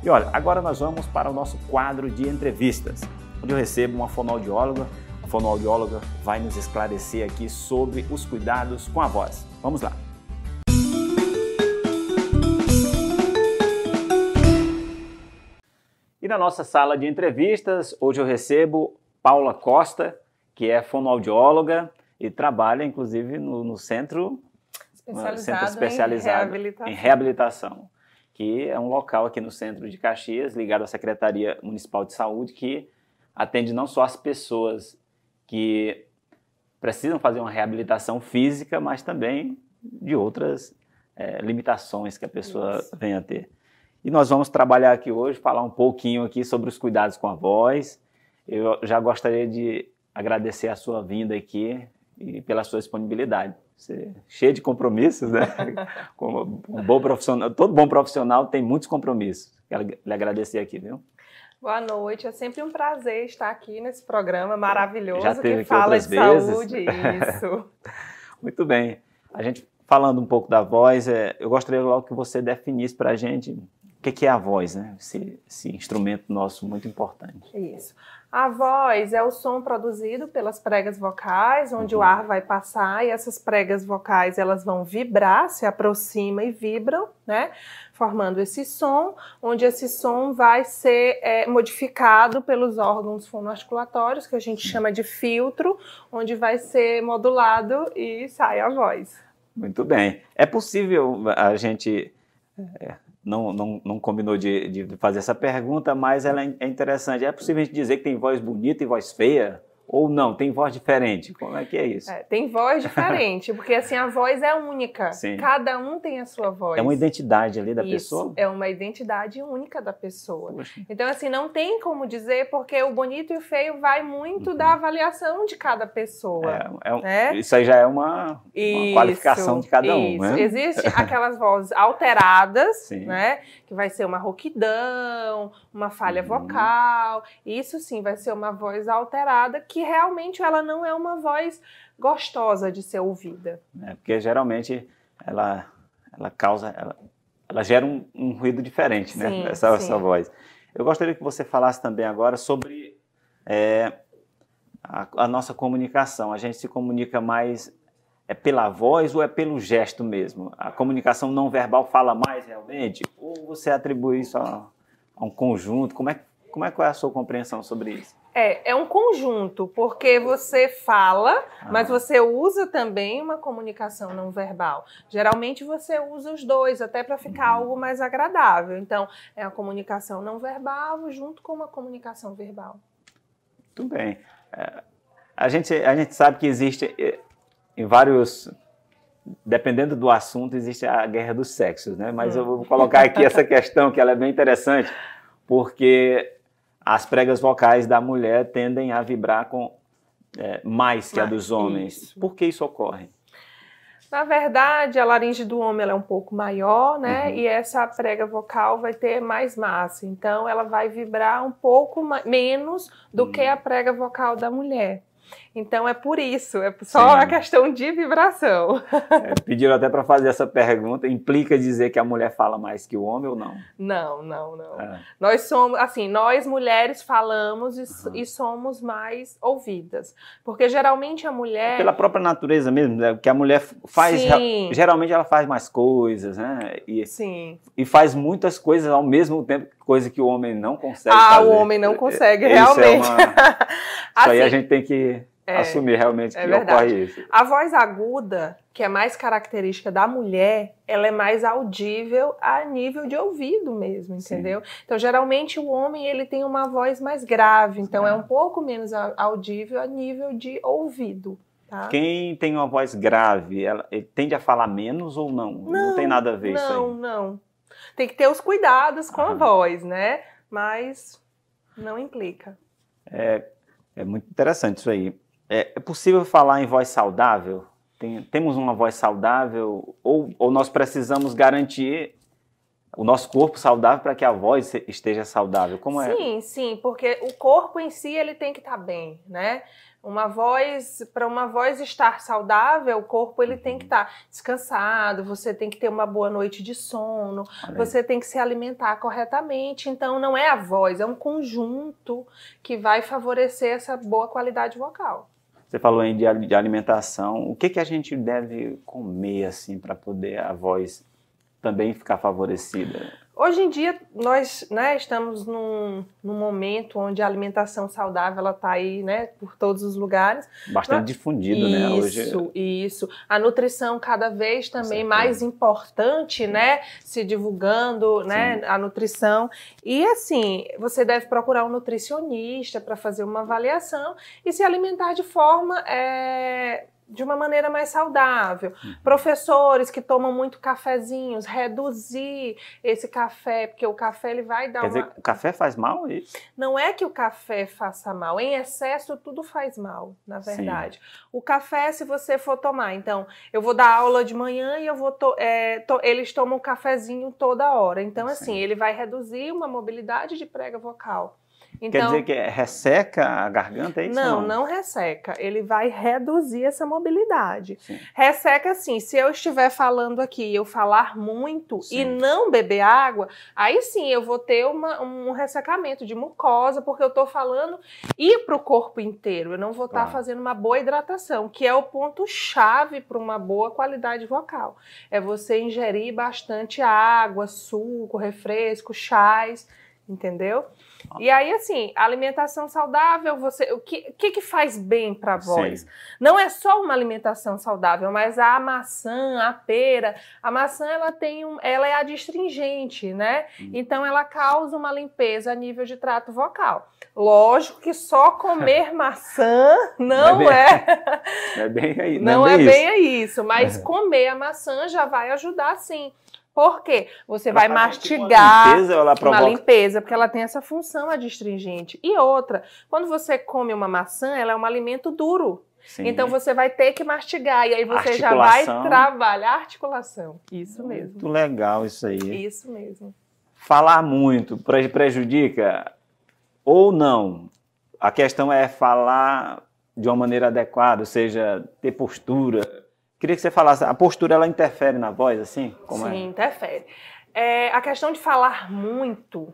E olha, agora nós vamos para o nosso quadro de entrevistas, onde eu recebo uma fonoaudióloga. A fonoaudióloga vai nos esclarecer aqui sobre os cuidados com a voz. Vamos lá! E na nossa sala de entrevistas, hoje eu recebo Paula Costa, que é fonoaudióloga e trabalha, inclusive, no centro especializado em reabilitação, que é um local aqui no centro de Caxias, ligado à Secretaria Municipal de Saúde, que atende não só as pessoas que precisam fazer uma reabilitação física, mas também de outras limitações que a pessoa vem a ter. E nós vamos trabalhar aqui hoje, falar um pouquinho aqui sobre os cuidados com a voz. Eu já gostaria de agradecer a sua vinda aqui e pela sua disponibilidade. Você é cheio de compromissos, né? Como um bom profissional, todo bom profissional tem muitos compromissos. Quero lhe agradecer aqui, viu? Boa noite, é sempre um prazer estar aqui nesse programa maravilhoso já teve que fala de vezes. Saúde. Isso. Muito bem. A gente falando um pouco da voz, eu gostaria logo que você definisse para a gente o que é a voz, né? Esse instrumento nosso muito importante. Isso. A voz é o som produzido pelas pregas vocais, onde o ar vai passar e essas pregas vocais elas vão vibrar, se aproximam e vibram, né? Formando esse som, onde esse som vai ser modificado pelos órgãos fonoarticulatórios, que a gente chama de filtro, onde vai ser modulado e sai a voz. Muito bem. É possível a gente... Não combinou de fazer essa pergunta, mas ela é interessante. É possível a gente dizer que tem voz bonita e voz feia? Ou não? Tem voz diferente? Como é que é isso? Tem voz diferente, porque assim, a voz é única. Sim. Cada um tem a sua voz. É uma identidade ali da Isso, pessoa? é uma identidade única da pessoa. Poxa. Então, assim, não tem como dizer, porque o bonito e o feio vai muito da avaliação de cada pessoa. Isso aí já é uma qualificação de cada um, né? Existem aquelas vozes alteradas, sim, né? Que vai ser uma rouquidão, uma falha vocal. Isso sim, vai ser uma voz alterada, que realmente ela não é uma voz gostosa de ser ouvida. Porque geralmente ela gera um ruído diferente, né? Sim, essa voz. Eu gostaria que você falasse também agora sobre a nossa comunicação. A gente se comunica mais pela voz ou é pelo gesto mesmo? A comunicação não verbal fala mais realmente? Ou você atribui isso a um conjunto? Como é a sua compreensão sobre isso? É um conjunto, porque você fala, mas você usa também uma comunicação não verbal. Geralmente você usa os dois, até para ficar algo mais agradável. Então, é a comunicação não verbal junto com uma comunicação verbal. Muito bem. A gente sabe que existe, em vários... Dependendo do assunto, existe a guerra dos sexos, né? Mas eu vou colocar aqui essa questão, que ela é bem interessante, porque as pregas vocais da mulher tendem a vibrar mais que a dos homens. Isso. Por que isso ocorre? Na verdade, a laringe do homem ela é um pouco maior, né? E essa prega vocal vai ter mais massa. Então, ela vai vibrar um pouco menos do que a prega vocal da mulher. Então é por isso, é só a questão de vibração. Pediram até para fazer essa pergunta, implica dizer que a mulher fala mais que o homem ou não? Não. Nós somos, assim, nós mulheres falamos e somos mais ouvidas. Porque geralmente a mulher... Pela própria natureza mesmo, né? Que a mulher faz, geralmente ela faz mais coisas, né? E faz muitas coisas ao mesmo tempo, coisa que o homem não consegue fazer. O homem não consegue, realmente. Isso aí a gente tem que assumir realmente que ocorre isso. A voz aguda, que é mais característica da mulher, ela é mais audível a nível de ouvido mesmo, entendeu? Sim. Então, geralmente, o homem ele tem uma voz mais grave, então é um pouco menos audível a nível de ouvido. Tá? Quem tem uma voz grave, ele tende a falar menos ou não? Não tem nada a ver isso aí? Não. Tem que ter os cuidados com a voz, né? Mas não implica. É muito interessante isso aí. É possível falar em voz saudável? Temos uma voz saudável ou nós precisamos garantir o nosso corpo saudável para que a voz esteja saudável? Como é? Sim, porque o corpo em si ele tem que estar bem, né? Para uma voz estar saudável, o corpo ele tem que estar descansado, você tem que ter uma boa noite de sono, você tem que se alimentar corretamente. Então, não é a voz, é um conjunto que vai favorecer essa boa qualidade vocal. Você falou aí de alimentação. O que a gente deve comer assim para poder a voz também ficar favorecida? Hoje em dia, nós, né, estamos num momento onde a alimentação saudável está aí, né, por todos os lugares. Bastante difundido, né? Hoje... Isso. A nutrição cada vez também mais importante, né, se divulgando, né, a nutrição. E assim, você deve procurar um nutricionista para fazer uma avaliação e se alimentar de uma maneira mais saudável. Professores que tomam muito cafezinhos, reduzir esse café, porque o café ele vai dar Quer dizer, o café faz mal? Isso? Não é que o café faça mal, em excesso tudo faz mal, na verdade. O café, se você for tomar, então, eu vou dar aula de manhã e eu vou eles tomam cafezinho toda hora. Então, assim, ele vai reduzir uma mobilidade de prega vocal. Então, quer dizer que resseca a garganta, é isso? Não resseca. Ele vai reduzir essa mobilidade. Resseca assim, se eu estiver falando aqui, eu falar muito e não beber água, aí sim eu vou ter um ressecamento de mucosa, porque eu estou falando ir para o corpo inteiro. Eu não vou estar fazendo uma boa hidratação, que é o ponto-chave para uma boa qualidade vocal. É você ingerir bastante água, suco, refresco, chás, entendeu? E aí, assim, alimentação saudável, o que faz bem para a voz? Não é só uma alimentação saudável, mas a maçã, a pera, a maçã ela é adstringente, né? Então ela causa uma limpeza a nível de trato vocal. Lógico que só comer maçã não é bem isso, mas comer a maçã já vai ajudar sim. Por quê? Você vai mastigar uma limpeza, porque ela tem essa função adstringente. E outra, quando você come uma maçã, ela é um alimento duro. Então você vai ter que mastigar, e aí você já vai trabalhar a articulação. Isso mesmo. Muito legal isso aí. Isso mesmo. Falar muito prejudica ou não? A questão é falar de uma maneira adequada, ou seja, ter postura. Queria que você falasse, a postura ela interfere na voz, assim? Sim, interfere. A questão de falar muito,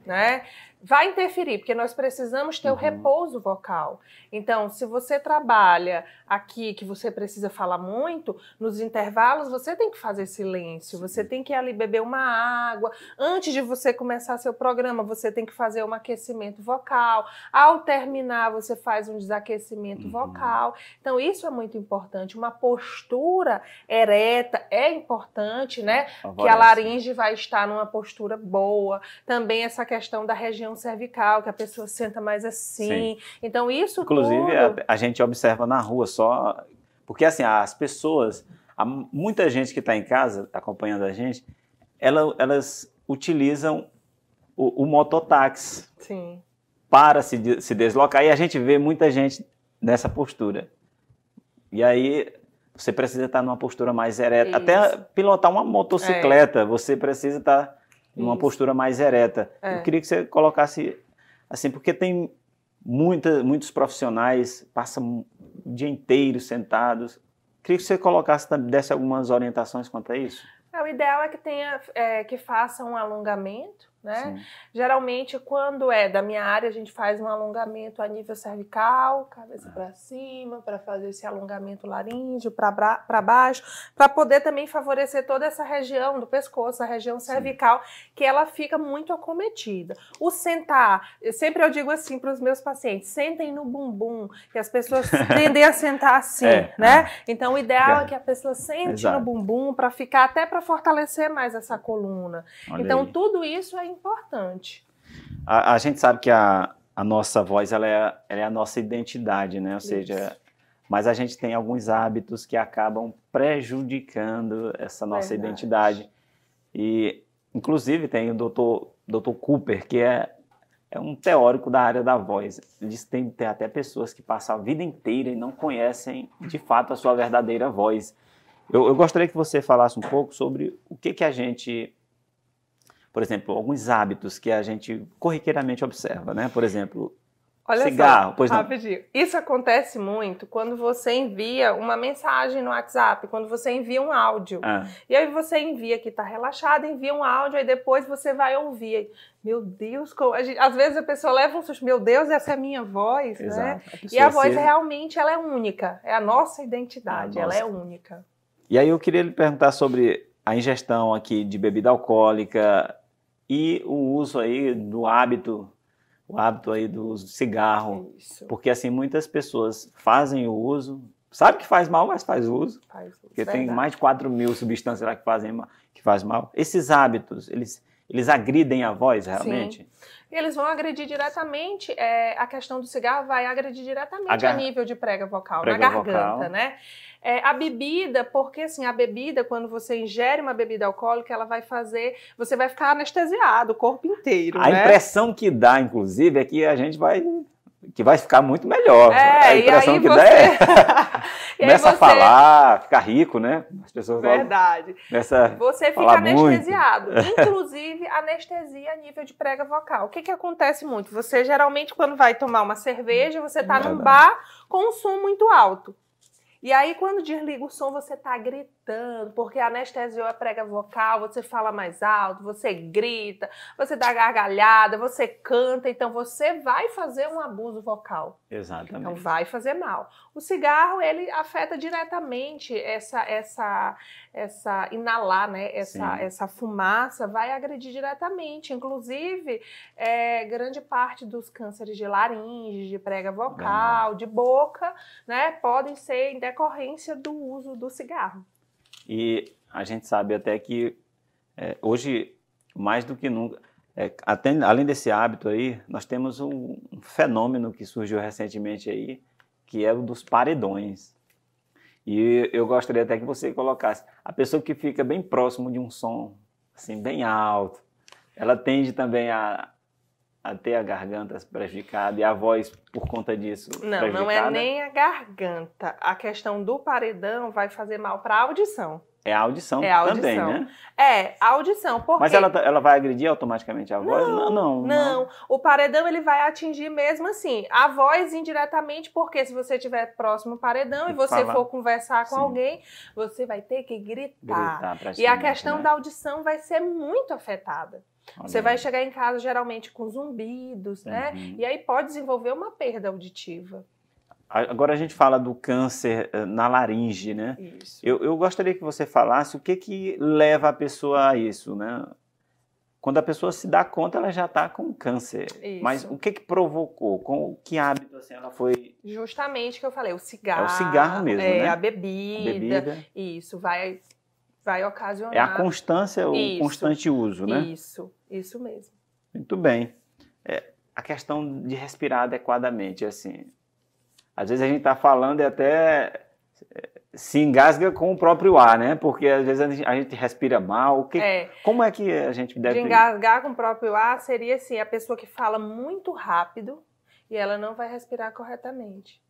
né, vai interferir, porque nós precisamos ter o repouso vocal. Então, se você trabalha aqui, que você precisa falar muito, nos intervalos você tem que fazer silêncio, você tem que ir ali beber uma água. Antes de você começar seu programa, você tem que fazer um aquecimento vocal. Ao terminar, você faz um desaquecimento vocal. Então, isso é muito importante. Uma postura ereta é importante, né? Que a laringe vai estar numa postura boa. Também essa questão da região cervical, que a pessoa senta mais assim. Então, isso inclusive, a gente observa na rua só... Porque, assim, as pessoas... Muita gente que está em casa, acompanhando a gente, elas utilizam o mototáxi para se deslocar. E a gente vê muita gente nessa postura. E aí, você precisa estar numa postura mais ereta. Até pilotar uma motocicleta, você precisa estar numa postura mais ereta. Eu queria que você colocasse assim, porque tem muitos profissionais passam o dia inteiro sentados. Queria que você colocasse, desse algumas orientações quanto a isso. O ideal é que faça um alongamento, né? Geralmente, quando é da minha área, a gente faz um alongamento a nível cervical, cabeça para cima, para fazer esse alongamento laríngeo para baixo, para poder também favorecer toda essa região do pescoço, a região cervical, que ela fica muito acometida. O sentar, sempre eu digo assim para os meus pacientes, sentem no bumbum, que as pessoas tendem a sentar assim, né? Então, o ideal é que a pessoa sente no bumbum para ficar, até para fortalecer mais essa coluna. Então, tudo isso é importante. A gente sabe que a nossa voz ela é a nossa identidade, né? Ou seja, mas a gente tem alguns hábitos que acabam prejudicando essa nossa identidade. E, inclusive, tem o Dr. Cooper, que é um teórico da área da voz. Ele diz que tem até pessoas que passam a vida inteira e não conhecem, de fato, a sua verdadeira voz. Eu gostaria que você falasse um pouco sobre o que a gente... Por exemplo, alguns hábitos que a gente corriqueiramente observa, né? Por exemplo, Olha cigarro, só, pois não. rapidinho. Isso acontece muito quando você envia uma mensagem no WhatsApp, quando você envia um áudio. E aí você envia que está relaxado, envia um áudio, aí depois você vai ouvir. Meu Deus, às vezes a pessoa leva um susto, meu Deus, essa é a minha voz, né? E a voz realmente ela é única, é a nossa identidade, ela é única. E aí eu queria lhe perguntar sobre a ingestão aqui de bebida alcoólica e o uso aí do hábito, aí do uso de cigarro. Isso. Porque assim, muitas pessoas fazem o uso, sabe que faz mal, mas faz uso. Porque tem mais de 4.000 substâncias lá que faz mal. Esses hábitos, eles agridem a voz realmente? Sim. E eles vão agredir diretamente, a questão do cigarro vai agredir diretamente a nível de prega vocal, na garganta, né? A bebida, porque assim, a bebida, quando você ingere uma bebida alcoólica, ela vai fazer, você vai ficar anestesiado o corpo inteiro, A impressão que dá, inclusive, é que a gente vai ficar muito melhor. A impressão que dá é começa a falar, ficar rico, né? As pessoas Verdade. Você fica anestesiado. Inclusive, anestesia a nível de prega vocal. O que acontece muito? Você geralmente, quando vai tomar uma cerveja, você está num bar com um som muito alto. E aí, quando desliga o som, você tá gritando, porque anestesiou a prega vocal, você fala mais alto, você grita, você dá gargalhada, você canta, então você vai fazer um abuso vocal. Exatamente. Então vai fazer mal. O cigarro, ele afeta diretamente essa inalar, né? Essa fumaça vai agredir diretamente. Inclusive, grande parte dos cânceres de laringe, de prega vocal, de boca, né? Podem ser em decorrência do uso do cigarro. E a gente sabe até que hoje, mais do que nunca, além desse hábito aí, nós temos um fenômeno que surgiu recentemente aí, que é o dos paredões. E eu gostaria até que você colocasse, a pessoa que fica bem próximo de um som, assim, bem alto, ela tende também a ter a garganta prejudicada e a voz, por conta disso, prejudicada? Não é nem a garganta. A questão do paredão vai fazer mal para a audição. É a audição também, né? A audição. Por Mas quê? ela vai agredir automaticamente a voz? Não. O paredão ele vai atingir mesmo assim. A voz indiretamente, porque se você estiver próximo ao paredão e você for conversar com alguém, você vai ter que gritar. E a questão da audição vai ser muito afetada. Você vai chegar em casa geralmente com zumbidos, né? E aí pode desenvolver uma perda auditiva. Agora a gente fala do câncer na laringe, né? Isso. Eu gostaria que você falasse o que leva a pessoa a isso, né? Quando a pessoa se dá conta, ela já está com câncer. Isso. Mas o que provocou? Com que hábito assim, ela foi? Justamente o que eu falei, o cigarro. É o cigarro mesmo, né? A bebida. Isso, vai ocasionar. É a constância, o constante uso, né? Isso mesmo. Muito bem. A questão de respirar adequadamente, assim... Às vezes a gente está falando e até se engasga com o próprio ar, né? Porque às vezes a gente respira mal. Como é que a gente deve... De engasgar com o próprio ar seria assim, a pessoa que fala muito rápido e ela não vai respirar corretamente.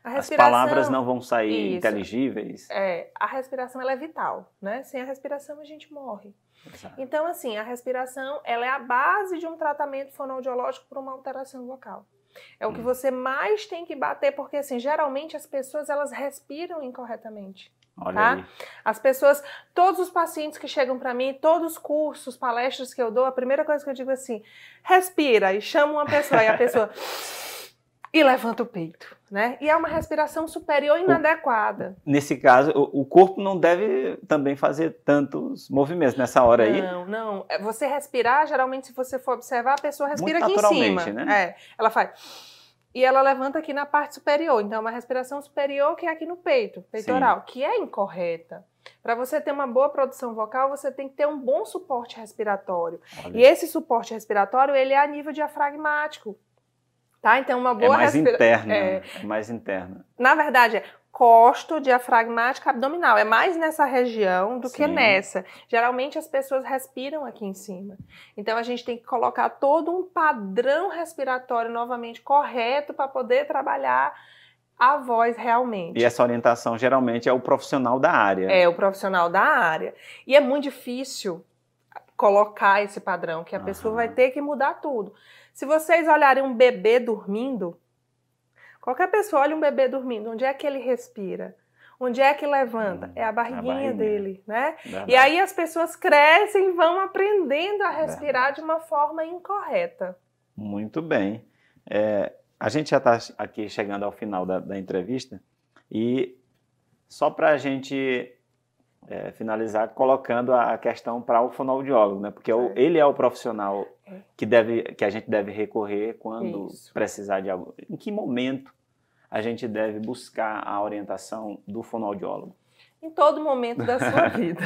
As palavras não vão sair inteligíveis. A respiração ela é vital, né? Sem a respiração a gente morre. Exato. Então, assim, a respiração ela é a base de um tratamento fonoaudiológico para uma alteração vocal. É o que você mais tem que bater, porque assim, geralmente as pessoas elas respiram incorretamente. Olha aí. As pessoas, todos os pacientes que chegam para mim, todos os cursos, palestras que eu dou, a primeira coisa que eu digo é assim, respira, e chamo uma pessoa, e a pessoa e levanta o peito, né? E é uma respiração superior inadequada. Nesse caso, o corpo não deve também fazer tantos movimentos nessa hora aí? Não. Você respirar, geralmente, se você for observar, a pessoa respira muito aqui em cima. Né? Ela faz... E ela levanta aqui na parte superior. Então, é uma respiração superior que é aqui no peito, peitoral, que é incorreta. Para você ter uma boa produção vocal, você tem que ter um bom suporte respiratório. Olha. E esse suporte respiratório, ele é a nível diafragmático. Tá? Então, uma boa interna. É mais interna. Na verdade, costo diafragmática abdominal. É mais nessa região do que nessa. Geralmente, as pessoas respiram aqui em cima. Então, a gente tem que colocar todo um padrão respiratório novamente correto para poder trabalhar a voz realmente. E essa orientação, geralmente, é o profissional da área. É, o profissional da área. E é muito difícil colocar esse padrão, que a pessoa vai ter que mudar tudo. Se vocês olharem um bebê dormindo, Qualquer pessoa olha um bebê dormindo, onde é que ele respira? Onde é que levanta? É a barriguinha dele, né? Verdade. E aí as pessoas crescem e vão aprendendo a respirar de uma forma incorreta. Muito bem. A gente já está aqui chegando ao final da entrevista e só para a gente finalizar colocando a questão para o fonoaudiólogo, né? Porque ele é o profissional que a gente deve recorrer quando precisar de algo. Em que momento a gente deve buscar a orientação do fonoaudiólogo? Em todo momento da sua vida.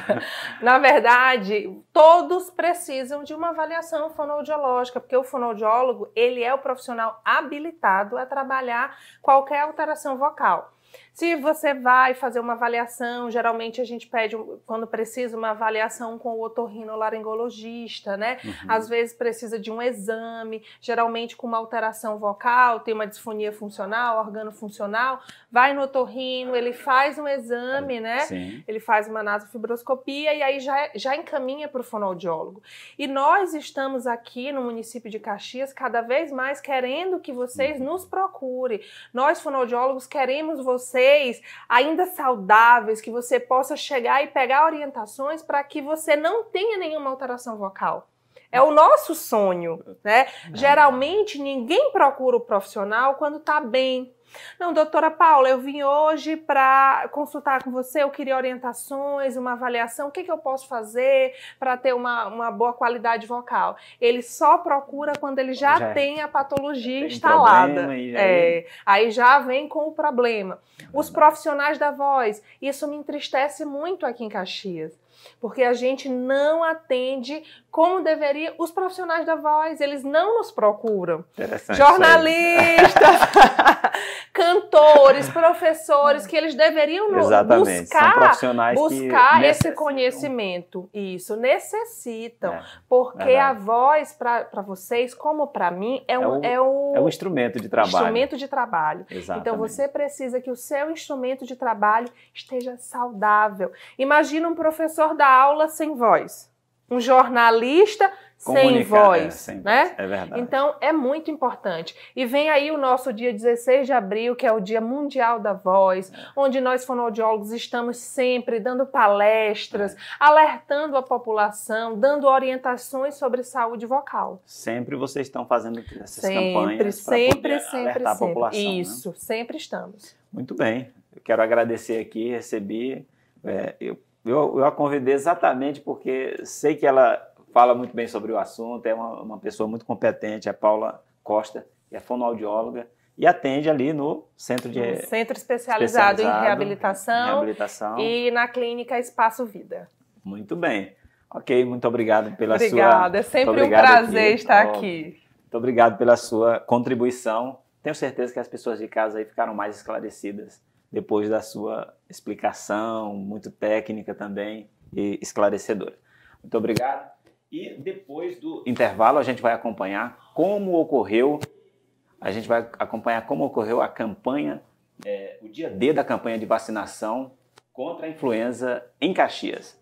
Na verdade, todos precisam de uma avaliação fonoaudiológica, porque o fonoaudiólogo, ele é o profissional habilitado a trabalhar qualquer alteração vocal. Se você vai fazer uma avaliação, geralmente a gente pede, quando precisa, uma avaliação com o otorrinolaringologista, né? Às vezes precisa de um exame, geralmente com uma alteração vocal, tem uma disfonia funcional, organofuncional, vai no otorrino, ele faz um exame, né? Sim. Ele faz uma nasofibroscopia e aí já encaminha para o fonoaudiólogo. E nós estamos aqui no município de Caxias cada vez mais querendo que vocês nos procurem. Nós, fonoaudiólogos, queremos vocês ainda saudáveis, que você possa chegar e pegar orientações para que você não tenha nenhuma alteração vocal. É o nosso sonho, né? Geralmente ninguém procura o profissional quando está bem. Não, doutora Paula, eu vim hoje para consultar com você, eu queria orientações, uma avaliação, o que eu posso fazer para ter uma boa qualidade vocal? Ele só procura quando ele já tem a patologia instalada. Aí já vem com o problema. Os profissionais da voz, isso me entristece muito aqui em Caxias, porque a gente não atende como deveria. Os profissionais da voz, eles não nos procuram. Jornalistas, cantores, professores, que eles deveriam buscar esse conhecimento. Isso, necessitam. Porque a voz, para vocês, como para mim, é um instrumento de trabalho. Instrumento de trabalho. Exatamente. Então, você precisa que o seu instrumento de trabalho esteja saudável. Imagina um professor da aula sem voz. Um jornalista sem voz, né? É verdade. Então, é muito importante. E vem aí o nosso dia 16 de abril, que é o Dia Mundial da Voz, onde nós fonoaudiólogos estamos sempre dando palestras, alertando a população, dando orientações sobre saúde vocal. Sempre vocês estão fazendo essas campanhas para alertar a população. Isso, né? Sempre estamos. Muito bem. Eu quero agradecer aqui, recebi... Eu a convidei exatamente porque sei que ela fala muito bem sobre o assunto, é uma pessoa muito competente, a Paula Costa, que é fonoaudióloga, e atende ali no Centro Especializado em reabilitação e na Clínica Espaço Vida. Muito bem. Ok, muito obrigado pela sua... Obrigada, é sempre um prazer estar aqui. Muito obrigado pela sua contribuição. Tenho certeza que as pessoas de casa aí ficaram mais esclarecidas depois da sua explicação, muito técnica também e esclarecedora. Muito obrigado. E depois do intervalo a gente vai acompanhar como ocorreu, a campanha, o dia D da campanha de vacinação contra a influenza em Caxias.